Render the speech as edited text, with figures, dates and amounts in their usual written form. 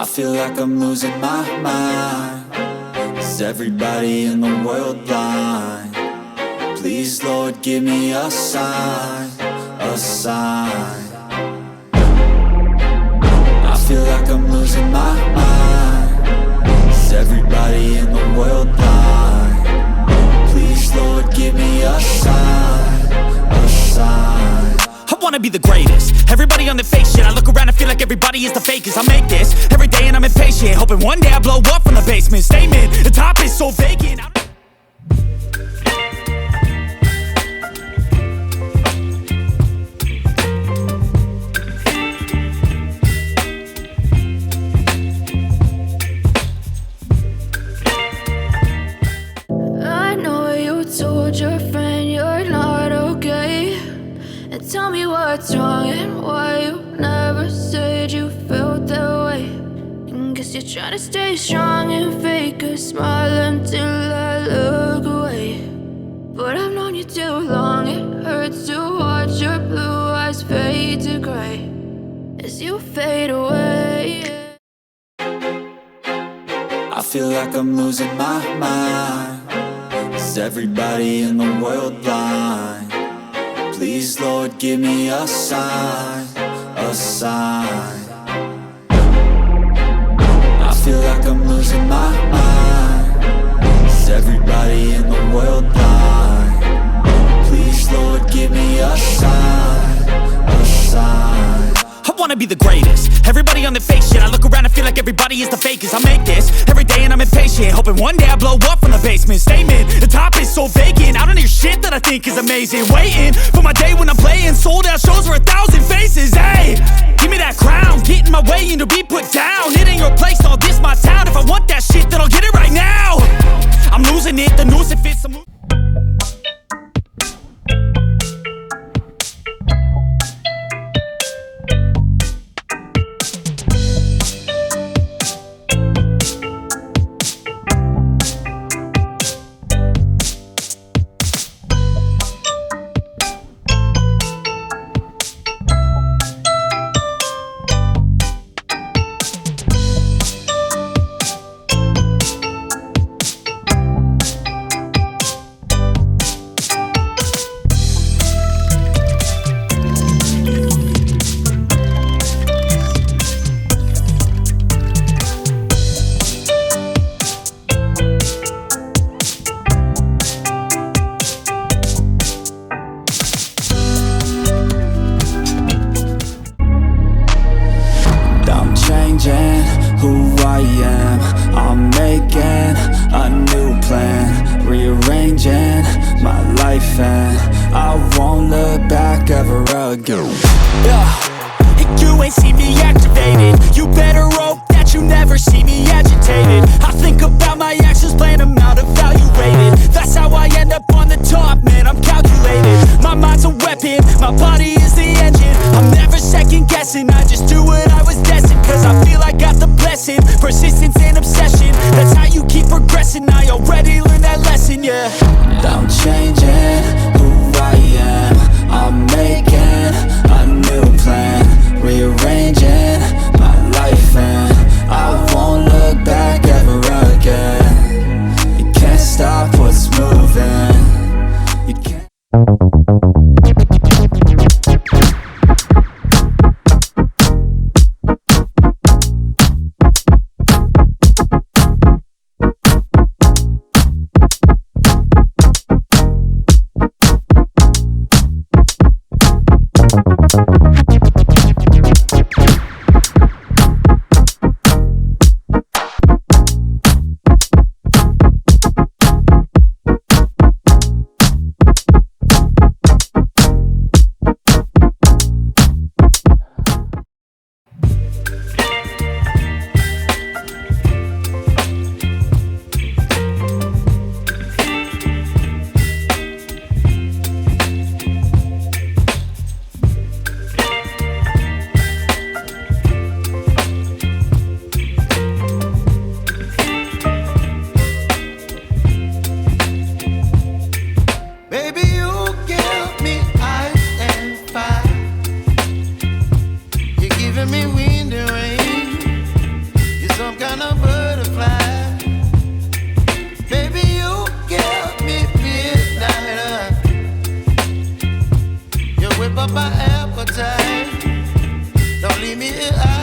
I feel like I'm losing my mind. Is everybody in the world blind? Please, Lord, give me a sign, a sign. I feel like I'm losing my mind. Is everybody in the world blind? Please, Lord, give me a sign, a sign. I wanna be the greatest. Everybody on the fake shit. I look around and feel like everybody is the fakest. I make this every day and I'm impatient, hoping one day I blow up from the basement. Statement, the top is so vacant. I know you told your friend you're not okay, and tell me what's wrong and why you never said you felt that way. And guess you're trying to stay strong and fake a smile until I look away. But I've known you too long, it hurts to watch your blue eyes fade to gray as you fade away. I feel like I'm losing my mind. Is everybody in the world blind? Please, Lord, give me a sign, a sign. I feel like I'm losing my mind. Is everybody in the world blind? Please, Lord, give me a sign, a sign. I wanna be the greatest. Everybody on the fake shit. I look around and feel like everybody is the fakest. I make this every day and I'm impatient, hoping one day I blow up from the basement. Statement, the top is so vacant. I don't hear shit that I think is amazing. Waiting for my day when I'm playing sold out shows for 1,000 faces. Hey, give me that crown, get in my way and to be put down. It ain't your place, all this my town. If I want that shit, then I'll get it right now. I'm losing it, the noose it fits. Who I am, I'm making a new plan, rearranging my life and I won't look back ever again. And you ain't see me activated. You better hope that you never see me agitated. I think about my actions, plan them out, evaluated. That's how I end up on the top, man, I'm calculated. My mind's a weapon, my body is the engine. I'm never second guessing, I just do what I was destined. Cause I feel I got the blessing, persistence and obsession. That's how you keep progressing, I already learned that lesson, yeah. I'm changing who I am, I'm making a new plan, rearranging my life and I won't look back ever again. You can't stop what's moving. You can't. me high.